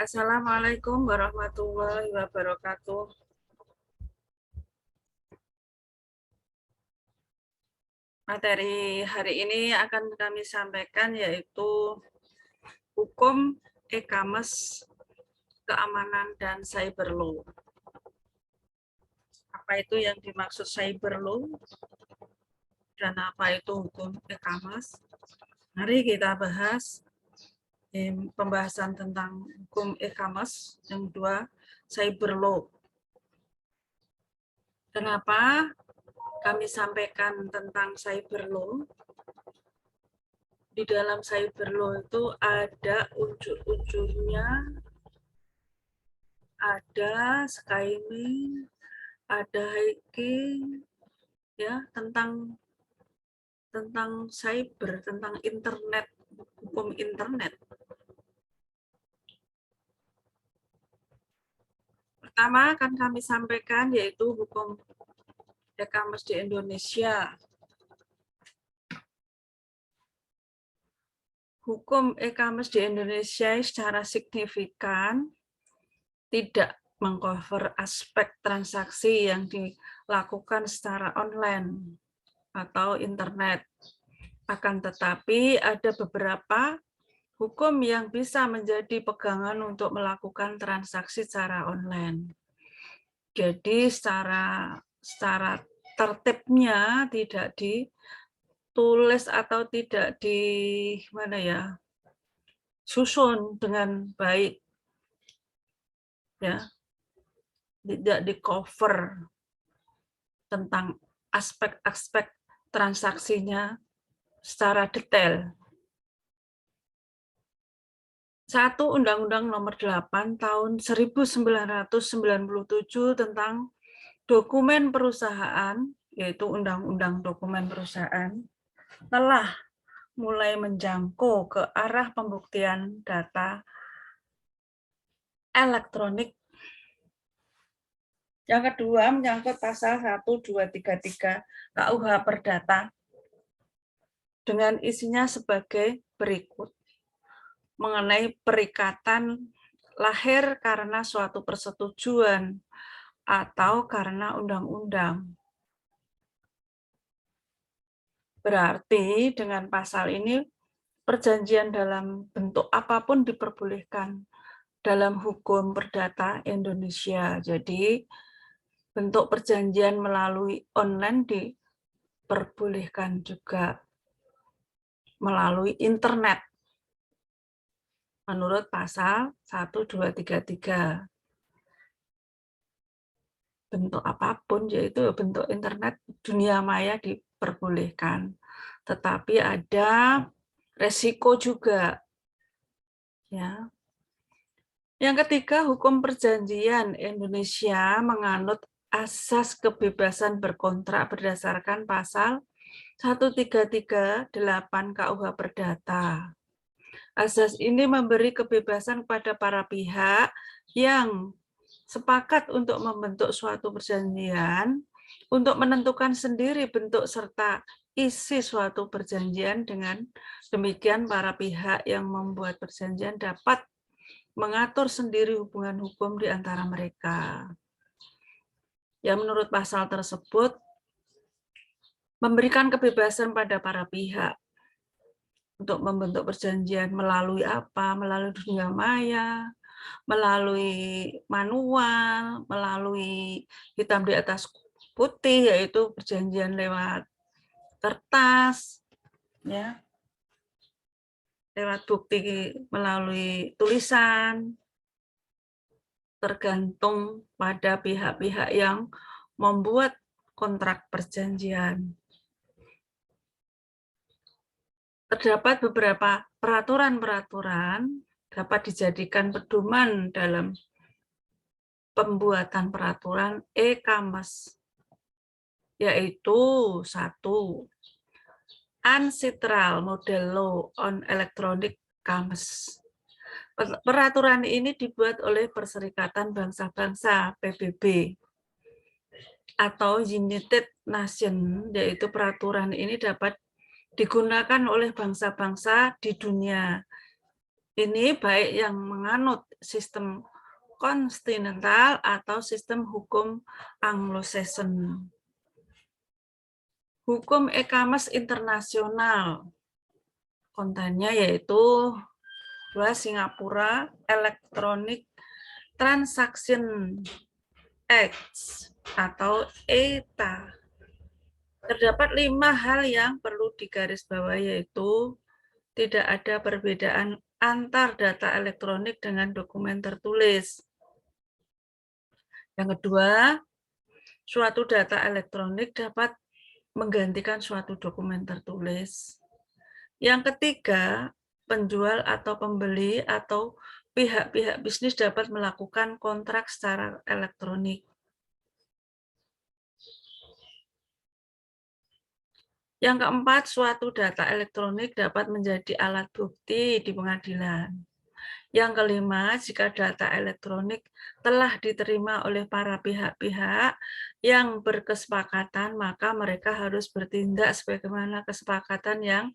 Assalamualaikum warahmatullahi wabarakatuh. Materi hari ini akan kami sampaikan yaitu hukum e-commerce, keamanan, dan cyber law. Apa itu yang dimaksud cyber law dan apa itu hukum e-commerce? Mari kita bahas pembahasan tentang hukum e-commerce, yang kedua cyber law. Kenapa kami sampaikan tentang cyber law? Di dalam cyber law itu ada unsur-unsurnya, ada skimming, ada hacking, ya, tentang cyber, tentang internet, hukum internet. Pertama akan kami sampaikan yaitu hukum e-commerce di Indonesia. Hukum e-commerce di Indonesia secara signifikan tidak mengcover aspek transaksi yang dilakukan secara online atau internet. Akan tetapi ada beberapa hukum yang bisa menjadi pegangan untuk melakukan transaksi secara online. Jadi secara tertibnya tidak ditulis atau tidak susun dengan baik, ya, tidak di cover tentang aspek-aspek transaksinya secara detail. Satu, Undang-Undang Nomor 8 Tahun 1997 tentang dokumen perusahaan, yaitu Undang-Undang Dokumen Perusahaan, telah mulai menjangkau ke arah pembuktian data elektronik. Yang kedua, menyangkut pasal 1233 KUH Perdata dengan isinya sebagai berikut. Mengenai perikatan lahir karena suatu persetujuan atau karena undang-undang. Berarti dengan pasal ini perjanjian dalam bentuk apapun diperbolehkan dalam hukum perdata Indonesia. Jadi bentuk perjanjian melalui online diperbolehkan juga melalui internet menurut pasal 1233. Bentuk apapun, yaitu bentuk internet, dunia maya diperbolehkan. Tetapi ada resiko juga. Ya. Yang ketiga, hukum perjanjian Indonesia menganut asas kebebasan berkontrak berdasarkan pasal 1338 KUH Perdata. Asas ini memberi kebebasan kepada para pihak yang sepakat untuk membentuk suatu perjanjian untuk menentukan sendiri bentuk serta isi suatu perjanjian. Dengan demikian para pihak yang membuat perjanjian dapat mengatur sendiri hubungan hukum di antara mereka. Ya, menurut pasal tersebut memberikan kebebasan pada para pihak untuk membentuk perjanjian melalui apa? Melalui dunia maya, melalui manual, melalui hitam di atas putih, yaitu perjanjian lewat kertas, ya, lewat bukti melalui tulisan, tergantung pada pihak-pihak yang membuat kontrak perjanjian. Terdapat beberapa peraturan-peraturan dapat dijadikan pedoman dalam pembuatan peraturan e-commerce, yaitu 1. Uncitral Model Law on Electronic Commerce. Peraturan ini dibuat oleh Perserikatan Bangsa-Bangsa PBB atau United Nations, yaitu peraturan ini dapat digunakan oleh bangsa-bangsa di dunia Ini baik yang menganut sistem kontinental atau sistem hukum Anglo-Saxon. Hukum e-commerce internasional. Kontennya yaitu 2 Singapura Electronic Transaction Act atau ETA. Terdapat 5 hal yang perlu digarisbawahi, yaitu tidak ada perbedaan antar data elektronik dengan dokumen tertulis. Yang kedua, suatu data elektronik dapat menggantikan suatu dokumen tertulis. Yang ketiga, penjual atau pembeli atau pihak-pihak bisnis dapat melakukan kontrak secara elektronik. Yang keempat, suatu data elektronik dapat menjadi alat bukti di pengadilan. Yang kelima, jika data elektronik telah diterima oleh para pihak-pihak yang berkesepakatan, maka mereka harus bertindak sebagaimana kesepakatan yang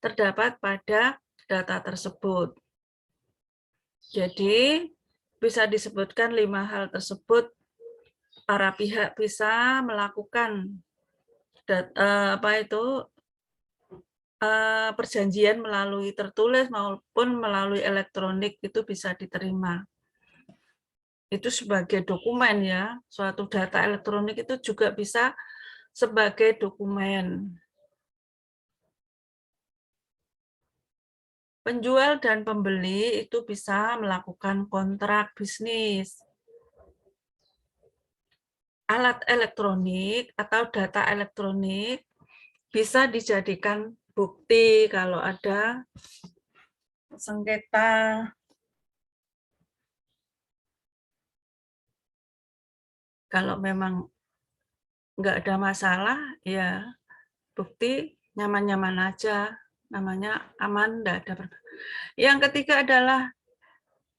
terdapat pada data tersebut. Jadi, bisa disebutkan 5 hal tersebut, para pihak bisa melakukan perjanjian melalui tertulis maupun melalui elektronik, itu bisa diterima. Itu sebagai dokumen ya, suatu data elektronik itu juga bisa sebagai dokumen. Penjual dan pembeli itu bisa melakukan kontrak bisnis. Alat elektronik atau data elektronik bisa dijadikan bukti kalau ada sengketa. Kalau memang nggak ada masalah, ya bukti nyaman-nyaman aja, namanya aman, nggak ada. Yang ketiga adalah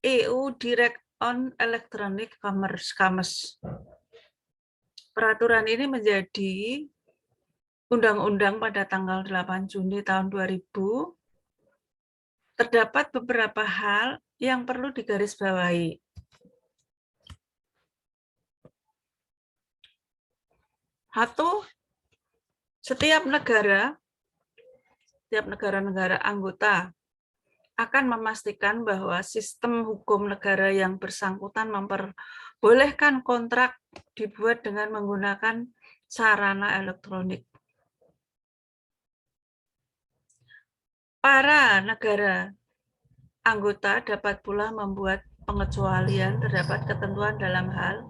EU Direct on Electronic Commerce. Peraturan ini menjadi undang-undang pada tanggal 8 Juni tahun 2000. Terdapat beberapa hal yang perlu digarisbawahi. Satu, setiap negara anggota akan memastikan bahwa sistem hukum negara yang bersangkutan memperbolehkan kontrak dibuat dengan menggunakan sarana elektronik. Para negara anggota dapat pula membuat pengecualian terdapat ketentuan dalam hal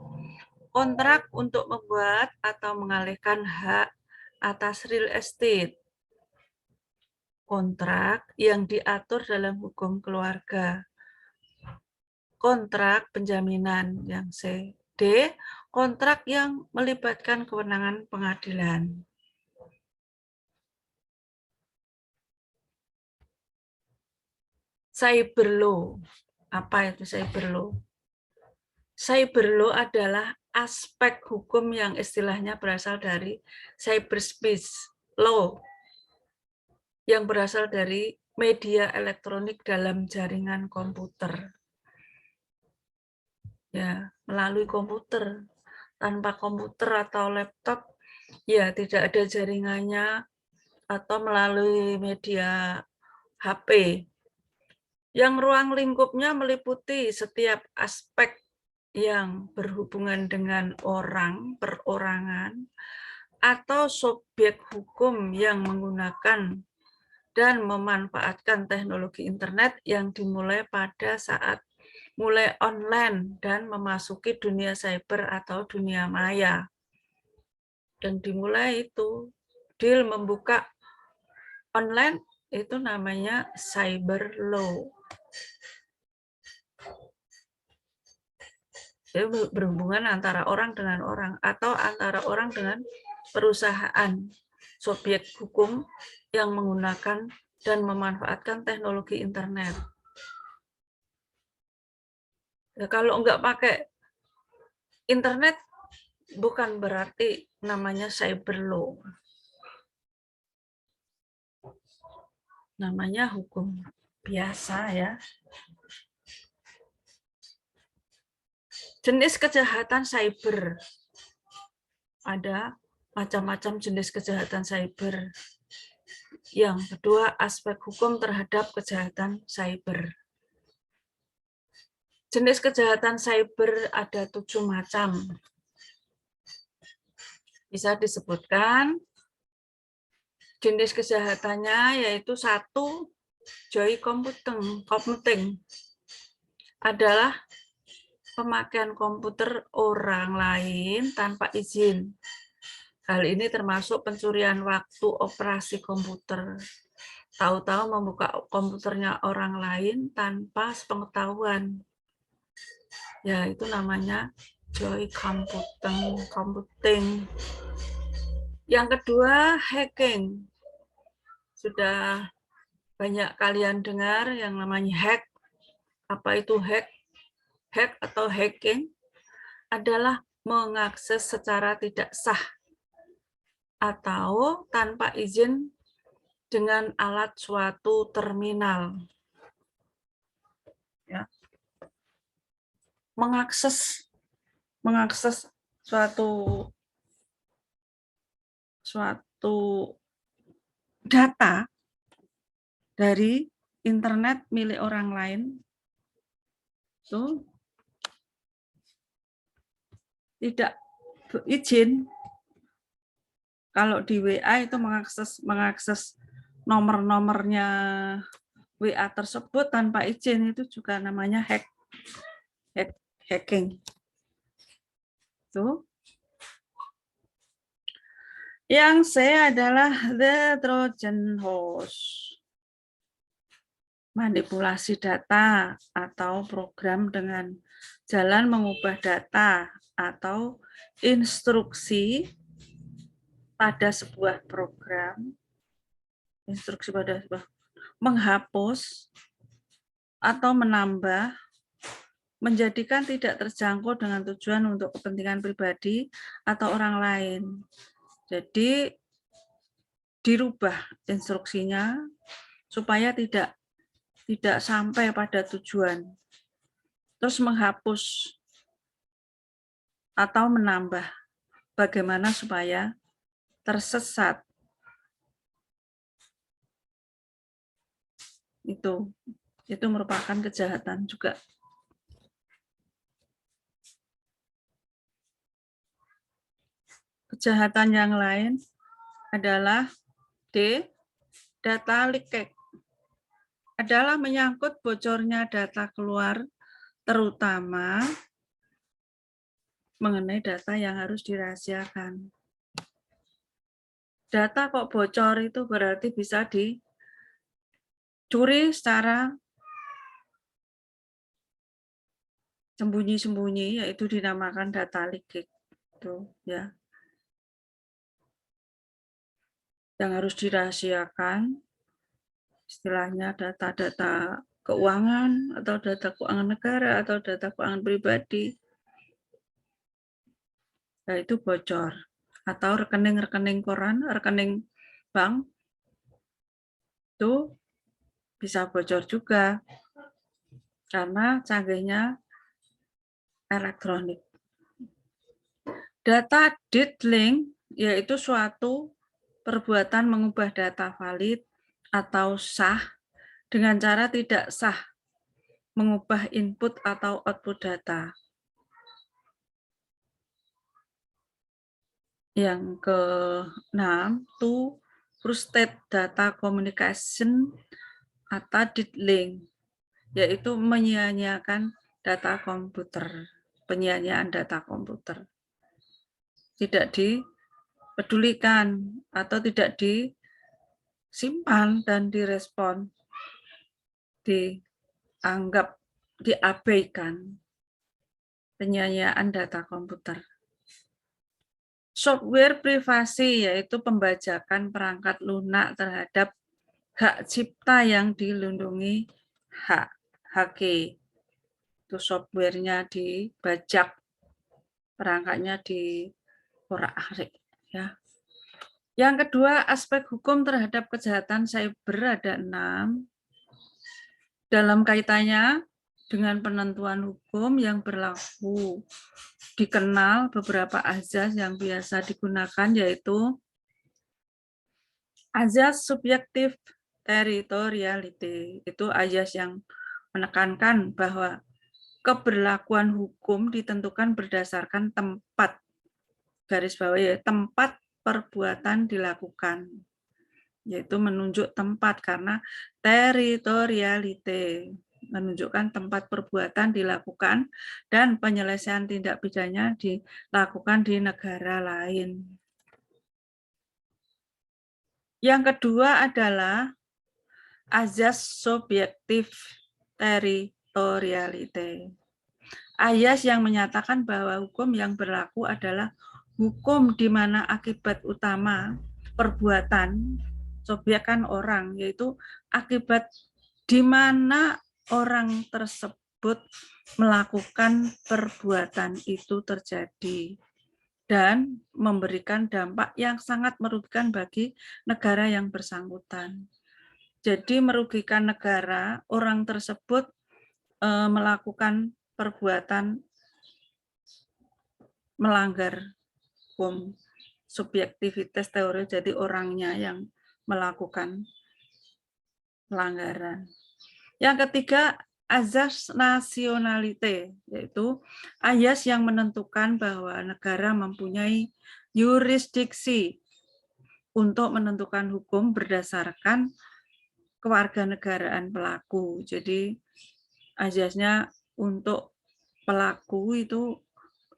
kontrak untuk membuat atau mengalihkan hak atas real estate, kontrak yang diatur dalam hukum keluarga, kontrak penjaminan yang C. D. Kontrak yang melibatkan kewenangan pengadilan. Cyber law. Apa itu cyber law? Cyber law adalah aspek hukum yang istilahnya berasal dari cyberspace law, yang berasal dari media elektronik dalam jaringan komputer. Ya, melalui komputer. Tanpa komputer atau laptop, ya tidak ada jaringannya, atau melalui media HP. Yang ruang lingkupnya meliputi setiap aspek yang berhubungan dengan orang, perorangan, atau subjek hukum yang menggunakan dan memanfaatkan teknologi internet yang dimulai pada saat mulai online dan memasuki dunia cyber atau dunia maya. Dan dimulai itu, deal membuka online, itu namanya cyber law. Jadi berhubungan antara orang dengan orang atau antara orang dengan perusahaan, subjek hukum yang menggunakan dan memanfaatkan teknologi internet. Ya, kalau nggak pakai internet bukan berarti namanya cyber law. Namanya hukum biasa ya. Jenis kejahatan cyber. Ada macam-macam jenis kejahatan cyber. Yang kedua, aspek hukum terhadap kejahatan cyber. Jenis kejahatan cyber ada 7 macam. Bisa disebutkan jenis kejahatannya yaitu 1, joy computing adalah pemakaian komputer orang lain tanpa izin. Hal ini termasuk pencurian waktu operasi komputer. Tahu-tahu membuka komputernya orang lain tanpa sepengetahuan. Ya, itu namanya joy computing. Yang kedua, hacking. Sudah banyak kalian dengar yang namanya hack. Apa itu hack? Hack atau hacking adalah mengakses secara tidak sah atau tanpa izin dengan alat suatu terminal. Ya. Mengakses suatu data dari internet milik orang lain itu tidak berizin. Kalau di WA itu mengakses nomor-nomornya WA tersebut tanpa izin, itu juga namanya hacking. Tuh. Yang C adalah the Trojan horse. Manipulasi data atau program dengan jalan mengubah data atau instruksi pada sebuah program, menghapus atau menambah, menjadikan tidak terjangkau dengan tujuan untuk kepentingan pribadi atau orang lain. Jadi dirubah instruksinya supaya tidak sampai pada tujuan. Terus menghapus atau menambah, bagaimana supaya tersesat. Itu merupakan kejahatan juga. Kejahatan yang lain adalah D, data leakage. Adalah menyangkut bocornya data keluar, terutama mengenai data yang harus dirahasiakan. Data kok bocor itu berarti bisa dicuri secara sembunyi-sembunyi, yaitu dinamakan data leakage. Itu ya. Yang harus dirahasiakan, istilahnya data-data keuangan atau data keuangan negara atau data keuangan pribadi, nah itu bocor. Atau rekening-rekening koran, rekening bank, itu bisa bocor juga karena canggihnya elektronik. Data diddling yaitu suatu perbuatan mengubah data valid atau sah dengan cara tidak sah, mengubah input atau output data. Yang ke-6, to frustrate data communication atau diddling, yaitu menyia-nyiakan data komputer, penyia-nyiaan data komputer. Tidak dipedulikan atau tidak disimpan dan direspon, dianggap diabaikan, penyia-nyiaan data komputer. Software privasi yaitu pembajakan perangkat lunak terhadap hak cipta yang dilindungi HQ. Itu softwarenya dibajak, perangkatnya diorak-arik ya. Yang kedua, aspek hukum terhadap kejahatan cyber ada 6. dalam kaitannya dengan penentuan hukum yang berlaku, dikenal beberapa azas yang biasa digunakan, yaitu azas subjektif teritoriality. Itu azas yang menekankan bahwa keberlakuan hukum ditentukan berdasarkan tempat, garis bawah ya, tempat perbuatan dilakukan, yaitu menunjuk tempat karena teritoriality menunjukkan tempat perbuatan dilakukan dan penyelesaian tindak pidana dilakukan di negara lain. Yang kedua adalah azas subjektif teritoriality. Ayas yang menyatakan bahwa hukum yang berlaku adalah hukum di mana akibat utama perbuatan, subjek kan orang, yaitu akibat di mana orang tersebut melakukan perbuatan itu terjadi dan memberikan dampak yang sangat merugikan bagi negara yang bersangkutan. Jadi merugikan negara, orang tersebut melakukan perbuatan melanggar hukum subjektivitas teori, jadi orangnya yang melakukan pelanggaran. Yang ketiga, azas nasionalite, yaitu azas yang menentukan bahwa negara mempunyai yurisdiksi untuk menentukan hukum berdasarkan kewarganegaraan pelaku. Jadi azasnya untuk pelaku itu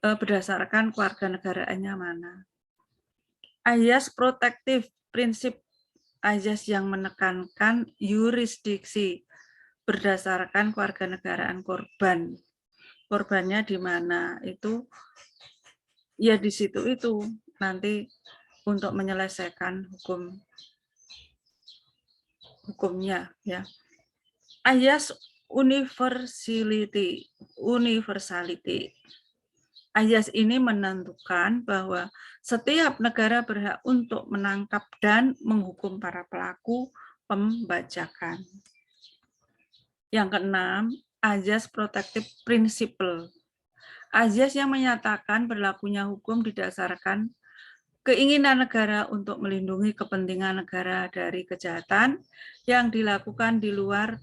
berdasarkan kewarganegaraannya mana. Azas protektif, prinsip azas yang menekankan yurisdiksi berdasarkan kewarganegaraan korban. Korbannya di mana itu ya di situ itu nanti untuk menyelesaikan hukumnya ya. Azas universality. Azas ini menentukan bahwa setiap negara berhak untuk menangkap dan menghukum para pelaku pembajakan. Yang keenam, azas protective principle. Azas yang menyatakan berlakunya hukum didasarkan keinginan negara untuk melindungi kepentingan negara dari kejahatan yang dilakukan di luar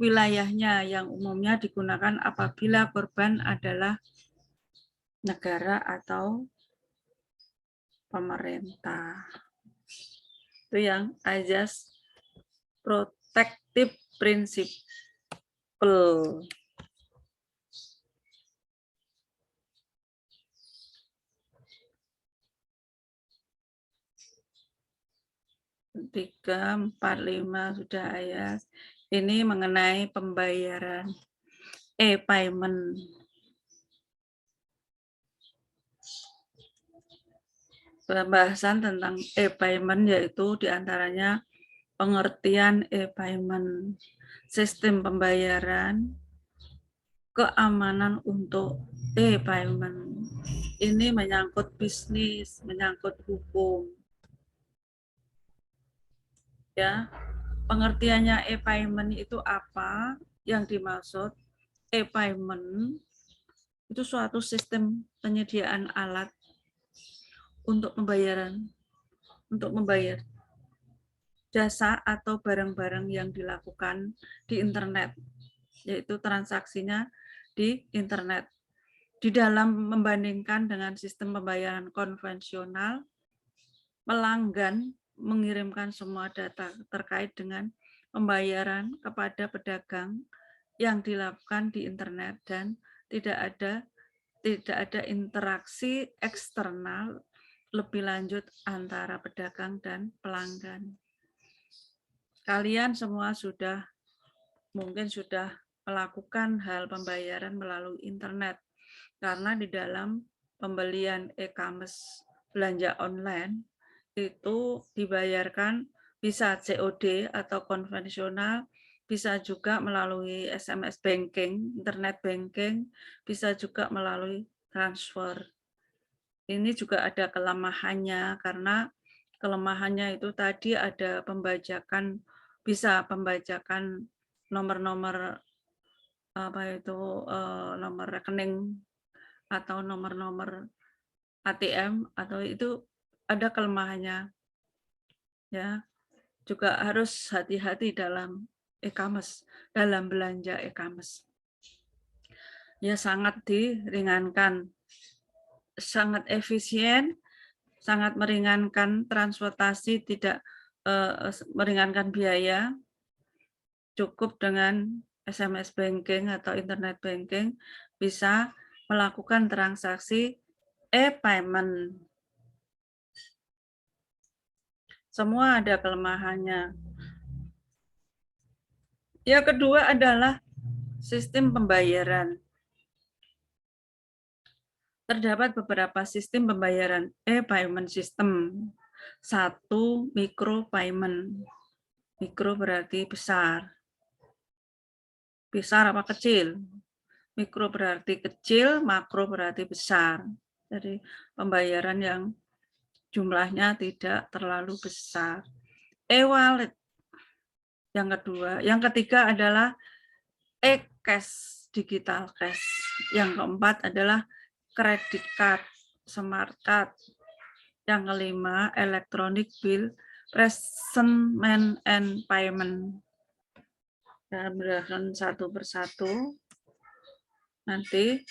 wilayahnya, yang umumnya digunakan apabila korban adalah negara atau pemerintah. Itu yang azas protective principle. Tiga, 4, 5 sudah ayat. Ini mengenai pembayaran e-payment. Pembahasan tentang e-payment yaitu diantaranya pengertian e-payment, sistem pembayaran, keamanan untuk e-payment. Ini menyangkut bisnis, menyangkut hukum. Ya, pengertiannya e-payment itu apa? Yang dimaksud e-payment itu suatu sistem penyediaan alat untuk pembayaran, untuk membayar jasa atau barang-barang yang dilakukan di internet, yaitu transaksinya di internet. Di dalam membandingkan dengan sistem pembayaran konvensional, pelanggan mengirimkan semua data terkait dengan pembayaran kepada pedagang yang dilakukan di internet dan tidak ada interaksi eksternal lebih lanjut antara pedagang dan pelanggan. Kalian semua mungkin sudah melakukan hal pembayaran melalui internet, karena di dalam pembelian e-commerce belanja online itu dibayarkan bisa COD atau konvensional, bisa juga melalui SMS banking, internet banking, bisa juga melalui transfer. Ini juga ada kelemahannya, karena kelemahannya itu tadi ada pembajakan, bisa pembajakan nomor-nomor nomor rekening atau nomor-nomor ATM atau itu ada kelemahannya, ya. Juga harus hati-hati dalam e-commerce, dalam belanja e-commerce. Ya sangat diringankan, sangat efisien, sangat meringankan transportasi, tidak meringankan biaya, cukup dengan SMS banking atau internet banking bisa melakukan transaksi e-payment. Semua ada kelemahannya. Yang kedua adalah sistem pembayaran. Terdapat beberapa sistem pembayaran e-payment system. Satu, micro payment. Mikro berarti besar. Besar apa kecil? Mikro berarti kecil, makro berarti besar. Jadi pembayaran yang jumlahnya tidak terlalu besar. E-wallet yang kedua. Yang ketiga adalah e-cash, digital cash. Yang keempat adalah credit card, smart card. Yang kelima, electronic bill, presentment and payment. Dan berdasarkan satu persatu. Nanti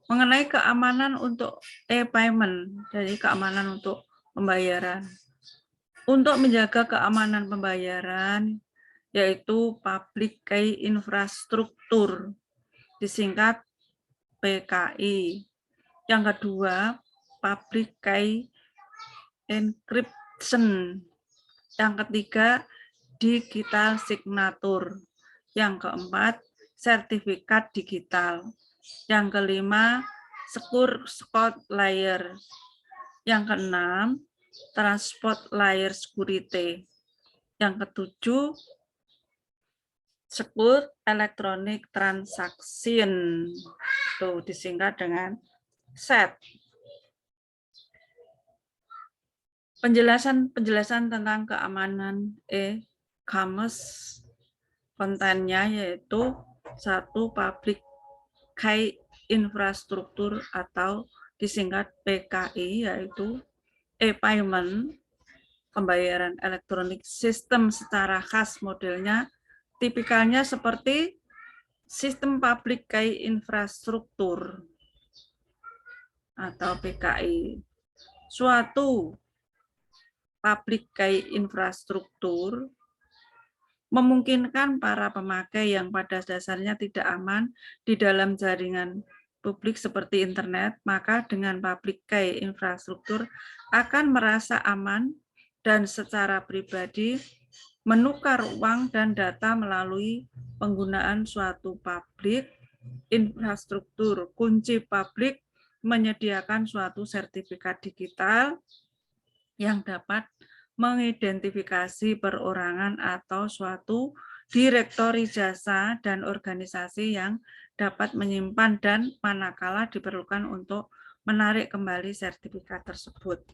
mengenai keamanan untuk e-payment, jadi keamanan untuk pembayaran. Untuk menjaga keamanan pembayaran, yaitu Public Key Infrastructure, disingkat PKI. Yang kedua, Public Key Encryption. Yang ketiga, Digital Signature. Yang keempat, sertifikat digital. Yang kelima, Secure Spot Layer. Yang keenam, Transport Layer Security. Yang ketujuh, Secure Electronic Transaction. Itu disingkat dengan SET. Penjelasan tentang keamanan e-commerce, kontennya yaitu satu, Public Key Infrastructure atau disingkat PKI, yaitu e-payment, pembayaran elektronik sistem secara khas modelnya, tipikalnya seperti sistem Public Key Infrastructure atau PKI. Suatu Public Key Infrastructure memungkinkan para pemakai yang pada dasarnya tidak aman di dalam jaringan publik seperti internet, maka dengan Public Key Infrastructure akan merasa aman dan secara pribadi menukar uang dan data melalui penggunaan suatu public infrastruktur. Kunci publik menyediakan suatu sertifikat digital yang dapat mengidentifikasi perorangan atau suatu direktori jasa dan organisasi yang dapat menyimpan dan manakala diperlukan untuk menarik kembali sertifikat tersebut.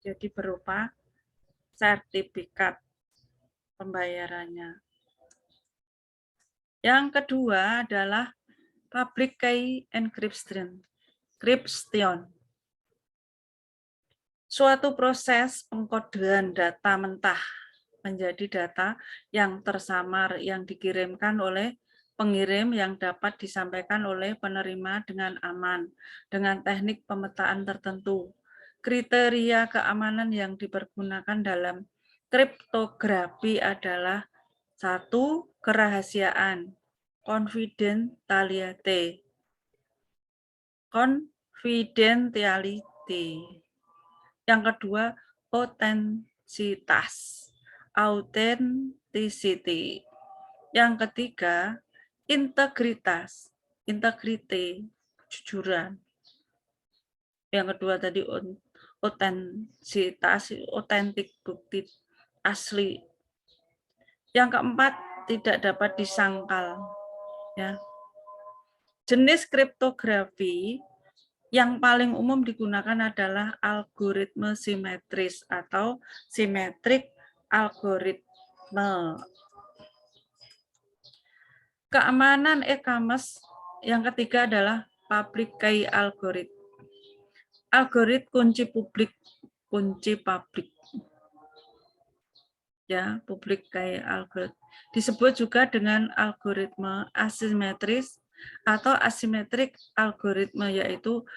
Jadi berupa sertifikat pembayarannya. Yang kedua adalah Public Key Encryption. Suatu proses pengkodean data mentah menjadi data yang tersamar yang dikirimkan oleh pengirim yang dapat disampaikan oleh penerima dengan aman dengan teknik pemetaan tertentu. Kriteria keamanan yang dipergunakan dalam kriptografi adalah satu, kerahasiaan, confidentiality. Yang kedua, otentisitas, authenticity. Yang ketiga, integritas, integrity, kejujuran. Yang kedua tadi otentisitas, otentik, bukti asli. Yang keempat, tidak dapat disangkal. Ya. Jenis kriptografi yang paling umum digunakan adalah algoritme simetris atau symmetric algoritme. Keamanan e-commerce yang ketiga adalah public key algorithm. Algoritma kunci publik, kunci publik. Ya, publik key algoritma. Disebut juga dengan algoritma asimetris atau asimetrik algoritma, yaitu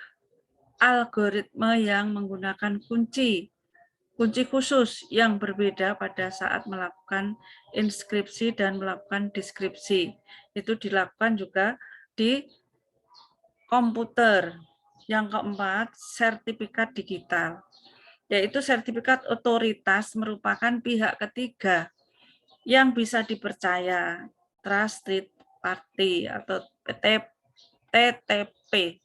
algoritma yang menggunakan kunci khusus yang berbeda pada saat melakukan inskripsi dan melakukan deskripsi. Itu dilakukan juga di komputer. Yang keempat, sertifikat digital, yaitu sertifikat otoritas merupakan pihak ketiga yang bisa dipercaya, trusted party atau TTP.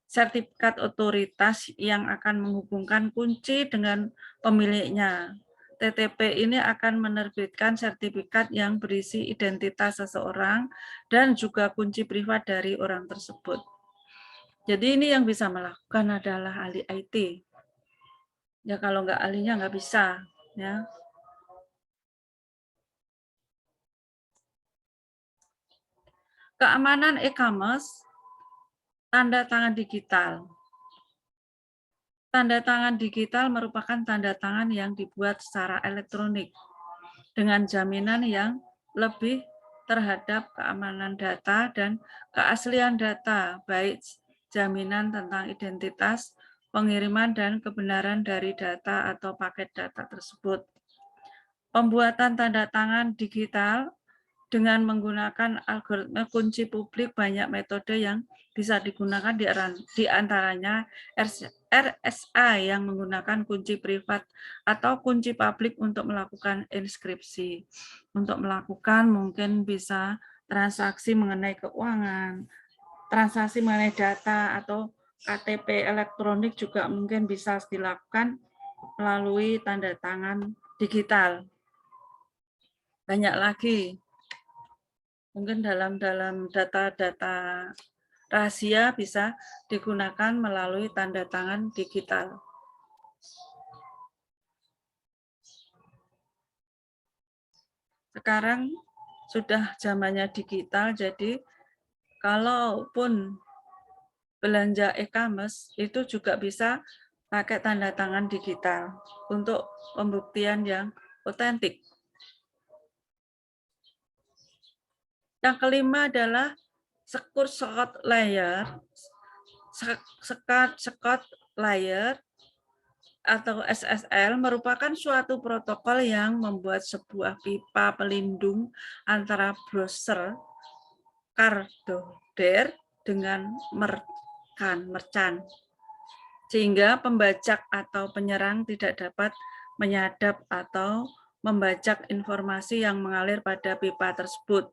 Sertifikat otoritas yang akan menghubungkan kunci dengan pemiliknya. TTP ini akan menerbitkan sertifikat yang berisi identitas seseorang dan juga kunci privat dari orang tersebut. Jadi ini yang bisa melakukan adalah ahli IT. Ya kalau nggak ahlinya nggak bisa. Ya. Keamanan e-commerce, tanda tangan digital. Tanda tangan digital merupakan tanda tangan yang dibuat secara elektronik dengan jaminan yang lebih terhadap keamanan data dan keaslian data, baik jaminan tentang identitas, pengiriman, dan kebenaran dari data atau paket data tersebut. Pembuatan tanda tangan digital dengan menggunakan algoritma kunci publik, banyak metode yang bisa digunakan, di antaranya RSA yang menggunakan kunci privat atau kunci publik untuk melakukan inskripsi. Untuk melakukan mungkin bisa transaksi mengenai keuangan, transaksi mengenai data, atau KTP elektronik juga mungkin bisa dilakukan melalui tanda tangan digital. Banyak lagi. Mungkin dalam data-data rahasia bisa digunakan melalui tanda tangan digital. Sekarang sudah zamannya digital, jadi kalaupun belanja e-commerce itu juga bisa pakai tanda tangan digital untuk pembuktian yang otentik. Yang kelima adalah secure short layer. Secure layer atau SSL merupakan suatu protokol yang membuat sebuah pipa pelindung antara browser CardDoder dengan merchant, sehingga pembajak atau penyerang tidak dapat menyadap atau membajak informasi yang mengalir pada pipa tersebut.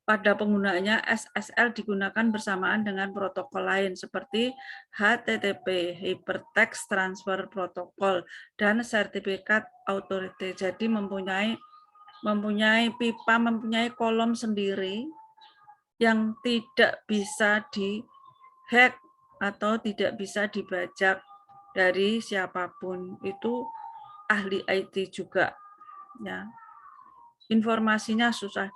Pada penggunaannya, SSL digunakan bersamaan dengan protokol lain seperti HTTP, Hypertext Transfer Protocol, dan sertifikat authority. Jadi mempunyai pipa, mempunyai kolom sendiri yang tidak bisa dihack atau tidak bisa dibajak dari siapapun. Itu ahli IT juga. Ya. Informasinya susah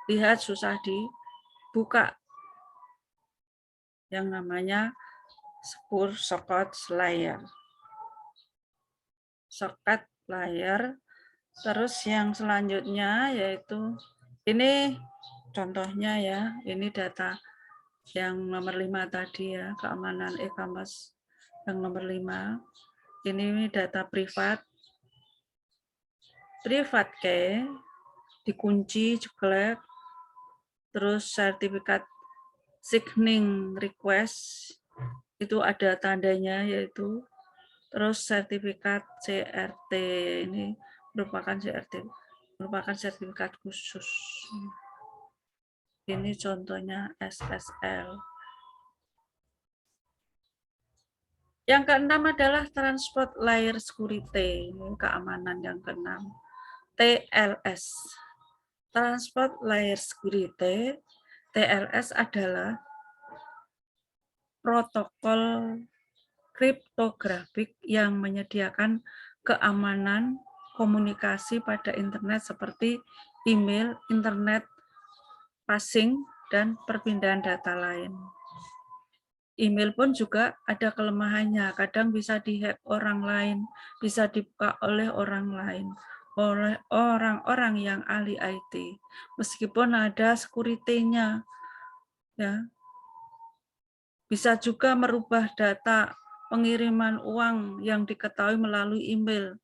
dilihat, susah dibuka, yang namanya secure socket layer. Socket layer. Terus yang selanjutnya yaitu ini contohnya ya, ini data yang nomor 5 tadi ya, keamanan e-commerce yang nomor 5. Ini data privat key, dikunci, jeglek, terus sertifikat signing request itu ada tandanya, yaitu terus sertifikat CRT ini merupakan sertifikat khusus. Ini contohnya SSL. Yang keenam adalah transport layer security, keamanan yang keenam. TLS. Transport layer security, TLS adalah protokol kriptografik yang menyediakan keamanan komunikasi pada internet seperti email, internet phishing, dan perpindahan data lain. Email pun juga ada kelemahannya, kadang bisa dihack orang lain, bisa dibuka oleh orang lain, oleh orang-orang yang ahli IT, meskipun ada security-nya, ya. Bisa juga merubah data pengiriman uang yang diketahui melalui email,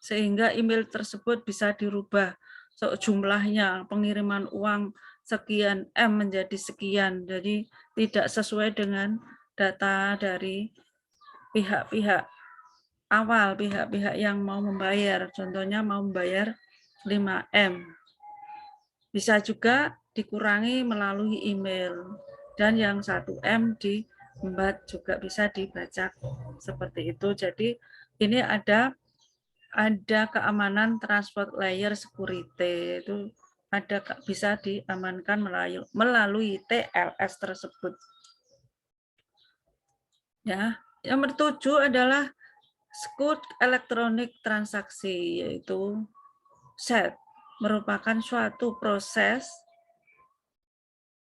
sehingga email tersebut bisa dirubah jumlahnya, pengiriman uang sekian M menjadi sekian, jadi tidak sesuai dengan data dari pihak-pihak awal, pihak-pihak yang mau membayar, contohnya mau membayar 5M. Bisa juga dikurangi melalui email, dan yang 1M diembat juga bisa dibaca seperti itu. Jadi ini ada keamanan transport layer security, itu bisa diamankan melalui TLS tersebut. Ya, yang bertujuh adalah Secure Electronic Transaksi, yaitu SET, merupakan suatu proses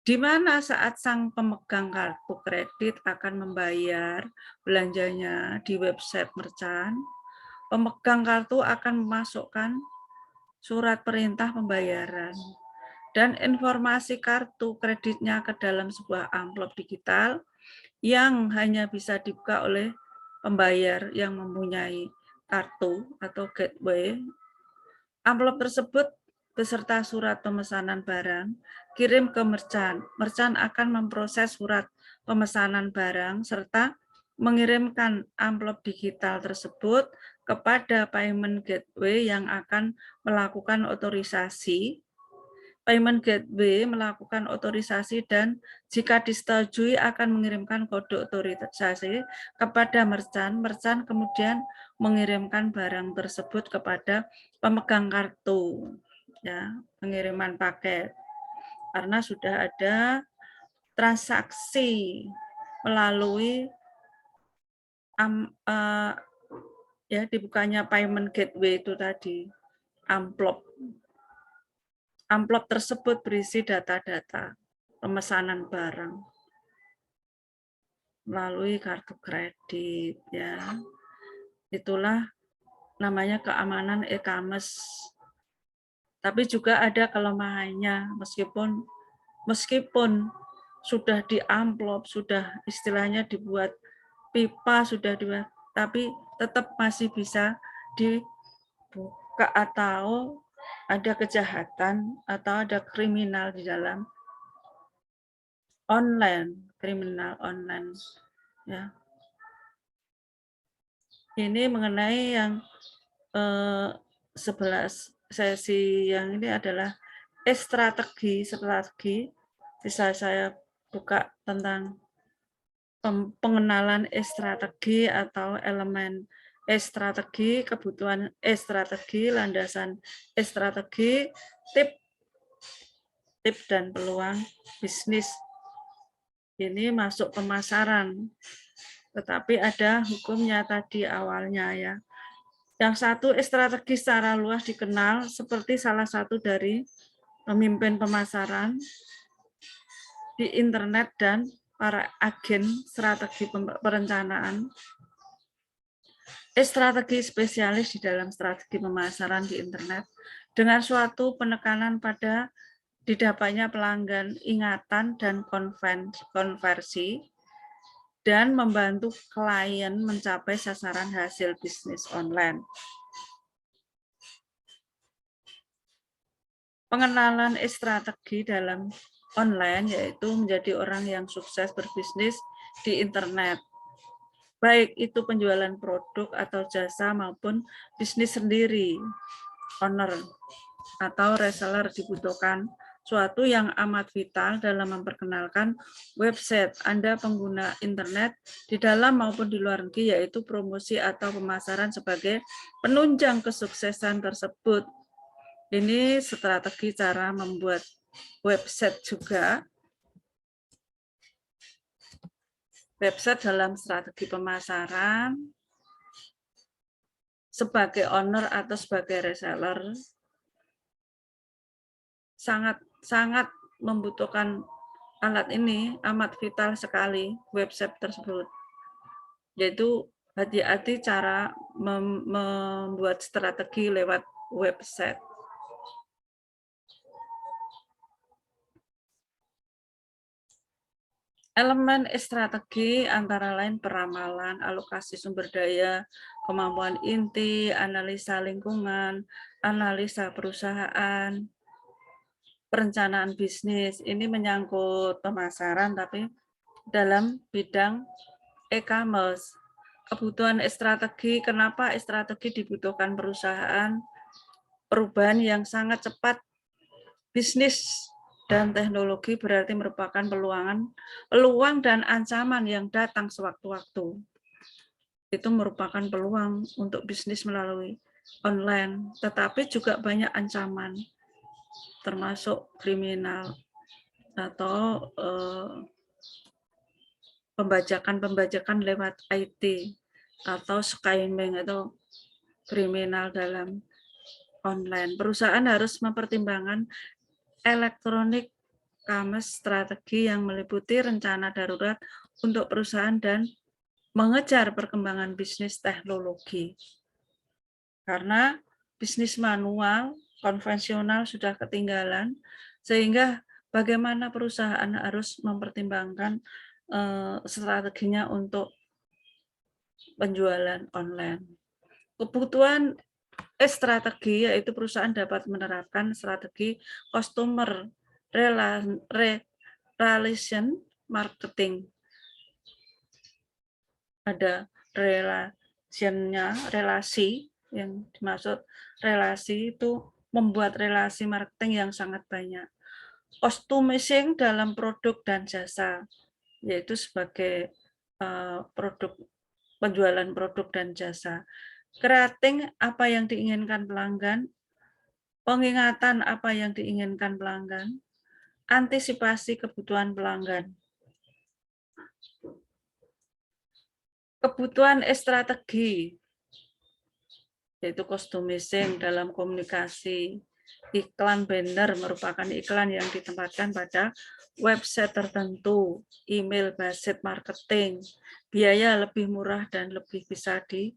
di mana saat sang pemegang kartu kredit akan membayar belanjanya di website merchant, pemegang kartu akan memasukkan surat perintah pembayaran dan informasi kartu kreditnya ke dalam sebuah amplop digital yang hanya bisa dibuka oleh pembayar yang mempunyai kartu atau gateway. Amplop tersebut beserta surat pemesanan barang kirim ke merchant. Merchant akan memproses surat pemesanan barang serta mengirimkan amplop digital tersebut kepada payment gateway yang akan melakukan otorisasi. Payment gateway melakukan otorisasi dan jika disetujui akan mengirimkan kode otorisasi kepada merchant. Merchant kemudian mengirimkan barang tersebut kepada pemegang kartu, ya, pengiriman paket. Karena sudah ada transaksi melalui ya dibukanya payment gateway itu tadi, amplop. Amplop tersebut berisi data-data pemesanan barang melalui kartu kredit, ya. Itulah namanya keamanan e-commerce. Tapi juga ada kelemahannya, meskipun sudah di amplop, sudah istilahnya dibuat pipa, sudah dibuat, tapi tetap masih bisa dibuka atau ada kejahatan atau ada kriminal di dalam online, kriminal online, ya. Ini mengenai yang 11 sesi yang ini adalah strategi. Bisa saya buka tentang pengenalan strategi atau elemen strategi, kebutuhan strategi, landasan strategi, tip dan peluang bisnis. Ini masuk pemasaran, tetapi ada hukumnya tadi awalnya, ya. Yang satu, strategi secara luas dikenal seperti salah satu dari pemimpin pemasaran di internet dan para agen strategi perencanaan. Strategi spesialis di dalam strategi pemasaran di internet dengan suatu penekanan pada didapatnya pelanggan ingatan dan konversi dan membantu klien mencapai sasaran hasil bisnis online. Pengenalan strategi dalam online yaitu menjadi orang yang sukses berbisnis di internet. Baik itu penjualan produk atau jasa maupun bisnis sendiri. Owner atau reseller dibutuhkan suatu yang amat vital dalam memperkenalkan website Anda pengguna internet di dalam maupun di luar negeri, yaitu promosi atau pemasaran sebagai penunjang kesuksesan tersebut. Ini strategi cara membuat website juga. Website dalam strategi pemasaran sebagai owner atau sebagai reseller sangat membutuhkan alat ini amat vital sekali website tersebut. Yaitu hati-hati cara membuat strategi lewat website. Elemen strategi antara lain peramalan, alokasi sumber daya, kemampuan inti, analisa lingkungan, analisa perusahaan, perencanaan bisnis. Ini menyangkut pemasaran, tapi dalam bidang e-commerce. Kebutuhan strategi, kenapa strategi dibutuhkan perusahaan? Perubahan yang sangat cepat bisnis dan teknologi berarti merupakan peluang dan ancaman yang datang sewaktu-waktu. Itu merupakan peluang untuk bisnis melalui online, tetapi juga banyak ancaman, termasuk kriminal atau pembajakan lewat IT atau scamming atau kriminal dalam online. Perusahaan harus mempertimbangkan elektronik commerce strategi yang meliputi rencana darurat untuk perusahaan dan mengejar perkembangan bisnis teknologi. Karena bisnis manual, konvensional sudah ketinggalan, sehingga bagaimana perusahaan harus mempertimbangkan strateginya untuk penjualan online. Kebutuhan strategi yaitu perusahaan dapat menerapkan strategi customer relation marketing. Ada relasi yang dimaksud relasi itu membuat relasi marketing yang sangat banyak. Customizing dalam produk dan jasa, yaitu sebagai produk penjualan produk dan jasa. Creating apa yang diinginkan pelanggan, pengingatan apa yang diinginkan pelanggan, antisipasi kebutuhan pelanggan. Kebutuhan strategi, yaitu customizing dalam komunikasi. Iklan banner merupakan iklan yang ditempatkan pada website tertentu, email based marketing, biaya lebih murah dan lebih bisa di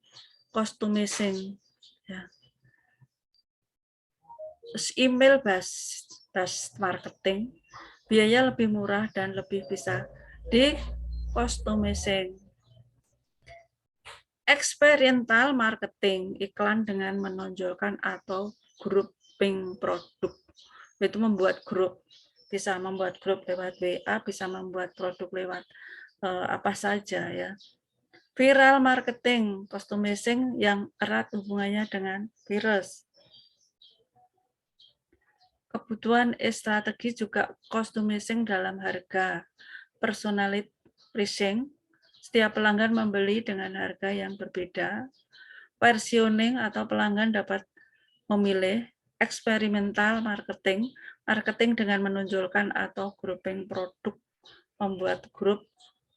customizing. Ya. Email based marketing, biaya lebih murah dan lebih bisa di customizing. Experiential marketing, iklan dengan menonjolkan atau grouping produk, yaitu membuat grup, bisa membuat grup lewat WA, bisa membuat produk lewat apa saja ya. Viral marketing, customizing yang erat hubungannya dengan virus. Kebutuhan strategi juga customizing dalam harga, personalized pricing, setiap pelanggan membeli dengan harga yang berbeda. Versioning atau pelanggan dapat memilih. Eksperimental marketing, marketing dengan menonjolkan atau grouping produk, membuat grup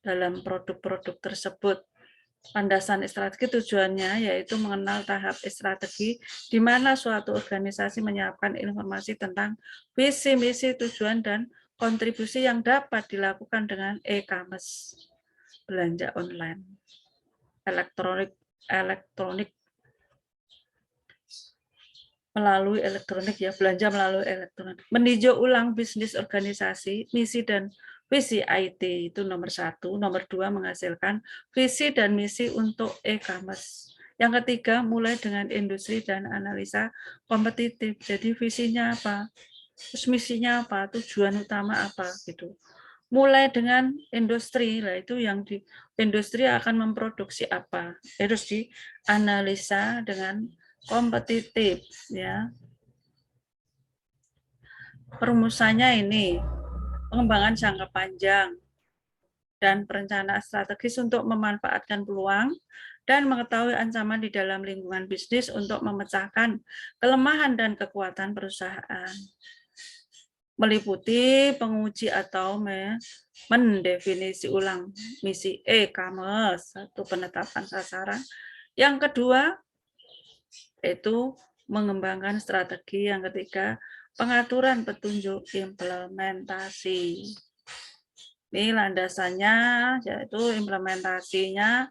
dalam produk-produk tersebut. Landasan strategi tujuannya yaitu mengenal tahap strategi di mana suatu organisasi menyiapkan informasi tentang visi, misi, tujuan, dan kontribusi yang dapat dilakukan dengan e-commerce, belanja online, elektronik melalui elektronik ya, belanja melalui elektronik. Meninjau ulang bisnis organisasi, misi dan visi IT itu nomor 1, nomor 2 menghasilkan visi dan misi untuk e-commerce. Yang ketiga, mulai dengan industri dan analisa kompetitif. Jadi visinya apa? Terus misinya apa? Tujuan utama apa gitu. Mulai dengan industri, lah itu yang di industri akan memproduksi apa? Harus dianalisa dengan kompetitif ya. Perumusannya ini pengembangan jangka panjang dan perencanaan strategis untuk memanfaatkan peluang dan mengetahui ancaman di dalam lingkungan bisnis untuk memecahkan kelemahan dan kekuatan perusahaan. Meliputi penguji atau mendefinisi ulang misi e-commerce, satu penetapan sasaran. Yang kedua, yaitu mengembangkan strategi. Yang ketiga, Pengaturan petunjuk implementasi. Ini landasannya, yaitu implementasinya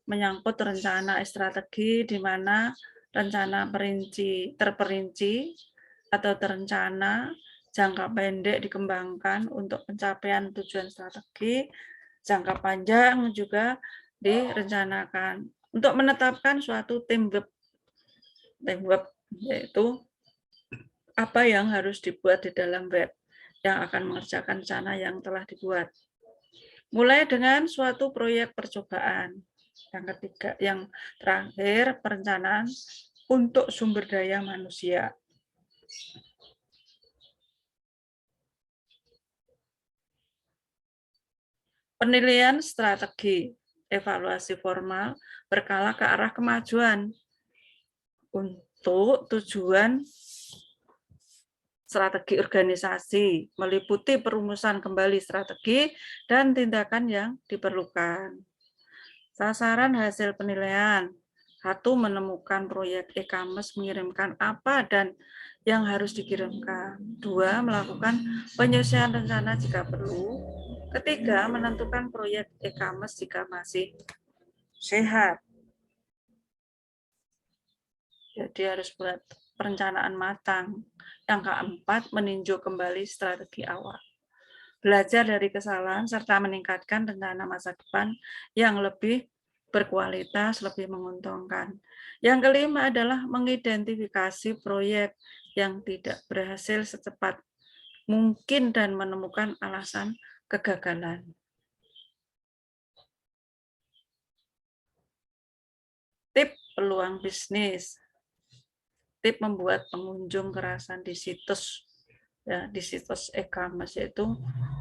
menyangkut rencana strategi di mana rencana terperinci atau terencana jangka pendek dikembangkan untuk pencapaian tujuan strategi, jangka panjang juga direncanakan untuk menetapkan suatu tim web yaitu apa yang harus dibuat di dalam web yang akan mengerjakan rencana yang telah dibuat. Mulai dengan suatu proyek percobaan. Yang ketiga, yang terakhir, perencanaan untuk sumber daya manusia. Penilaian strategi, evaluasi formal berkala ke arah kemajuan untuk tujuan strategi organisasi, meliputi perumusan kembali strategi dan tindakan yang diperlukan. Sasaran hasil penilaian, 1. Menemukan proyek e-commerce mengirimkan apa dan yang harus dikirimkan. 2. Melakukan penyesuaian rencana jika perlu. 3. Menentukan proyek e-commerce jika masih sehat. Jadi harus buat perencanaan matang. Yang keempat, meninjau kembali strategi awal. Belajar dari kesalahan serta meningkatkan rencana masa depan yang lebih berkualitas, lebih menguntungkan. Yang kelima adalah mengidentifikasi proyek yang tidak berhasil secepat mungkin dan menemukan alasan kegagalan. Tip peluang bisnis. Tip membuat pengunjung kerasan di situs e-commerce, yaitu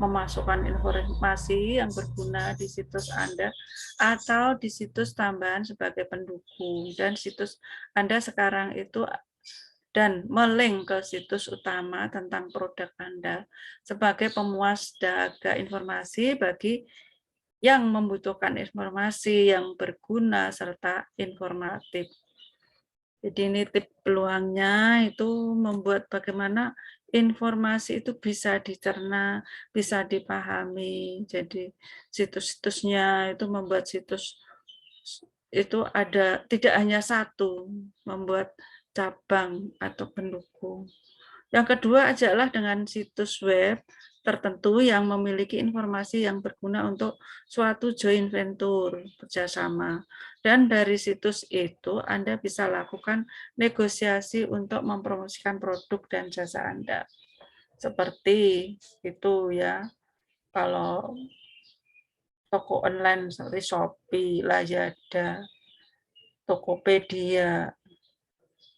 memasukkan informasi yang berguna di situs Anda atau di situs tambahan sebagai pendukung, dan situs Anda sekarang itu dan melink ke situs utama tentang produk Anda sebagai pemuas data informasi bagi yang membutuhkan informasi yang berguna serta informatif. Jadi ini tip peluangnya itu membuat bagaimana informasi itu bisa dicerna, bisa dipahami. Jadi situs-situsnya itu membuat situs itu ada tidak hanya satu, membuat cabang atau pendukung. Yang kedua ajaklah dengan situs web tertentu yang memiliki informasi yang berguna untuk suatu joint venture kerjasama. Dan dari situs itu Anda bisa lakukan negosiasi untuk mempromosikan produk dan jasa Anda. Seperti itu ya, kalau toko online seperti Shopee, Lazada, Tokopedia,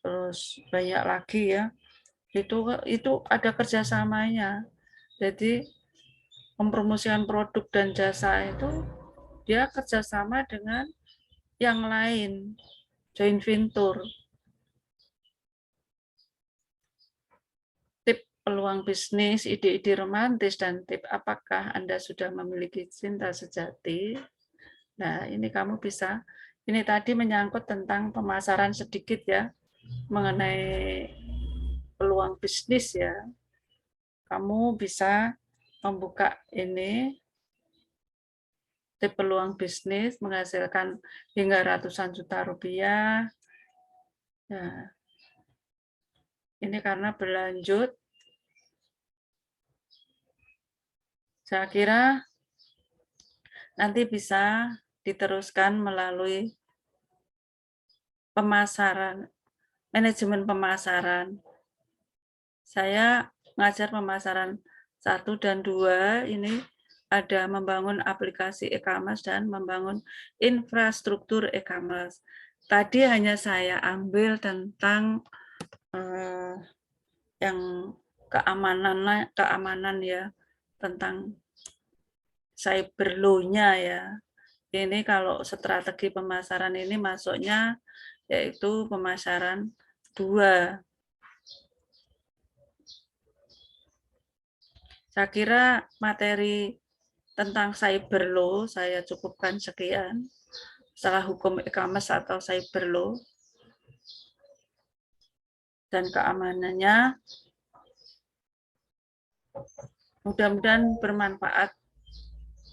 terus banyak lagi ya. Itu ada kerjasamanya. Jadi mempromosikan produk dan jasa itu dia kerjasama dengan yang lain, joint venture. Tip peluang bisnis, ide-ide romantis, dan tip apakah Anda sudah memiliki cinta sejati. Nah, ini kamu bisa, ini tadi menyangkut tentang pemasaran sedikit ya, mengenai peluang bisnis ya. Kamu bisa membuka ini, tip peluang bisnis menghasilkan hingga ratusan juta rupiah. Nah, ini karena berlanjut. Saya kira nanti bisa diteruskan melalui pemasaran, manajemen pemasaran. Saya ngajar pemasaran 1 dan 2, ini ada membangun aplikasi e-commerce dan membangun infrastruktur e-commerce. Tadi hanya saya ambil tentang yang keamanan ya, tentang cyber law-nya ya. Ini kalau strategi pemasaran ini masuknya yaitu pemasaran 2. Saya kira materi tentang cyber law saya cukupkan sekian. Salah hukum e-commerce atau cyber law dan keamanannya. Mudah-mudahan bermanfaat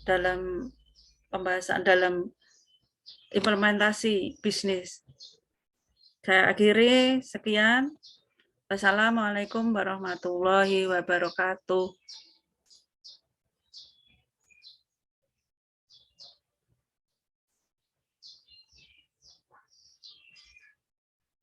dalam pembahasan, dalam implementasi bisnis. Saya akhiri, sekian. Wassalamualaikum warahmatullahi wabarakatuh.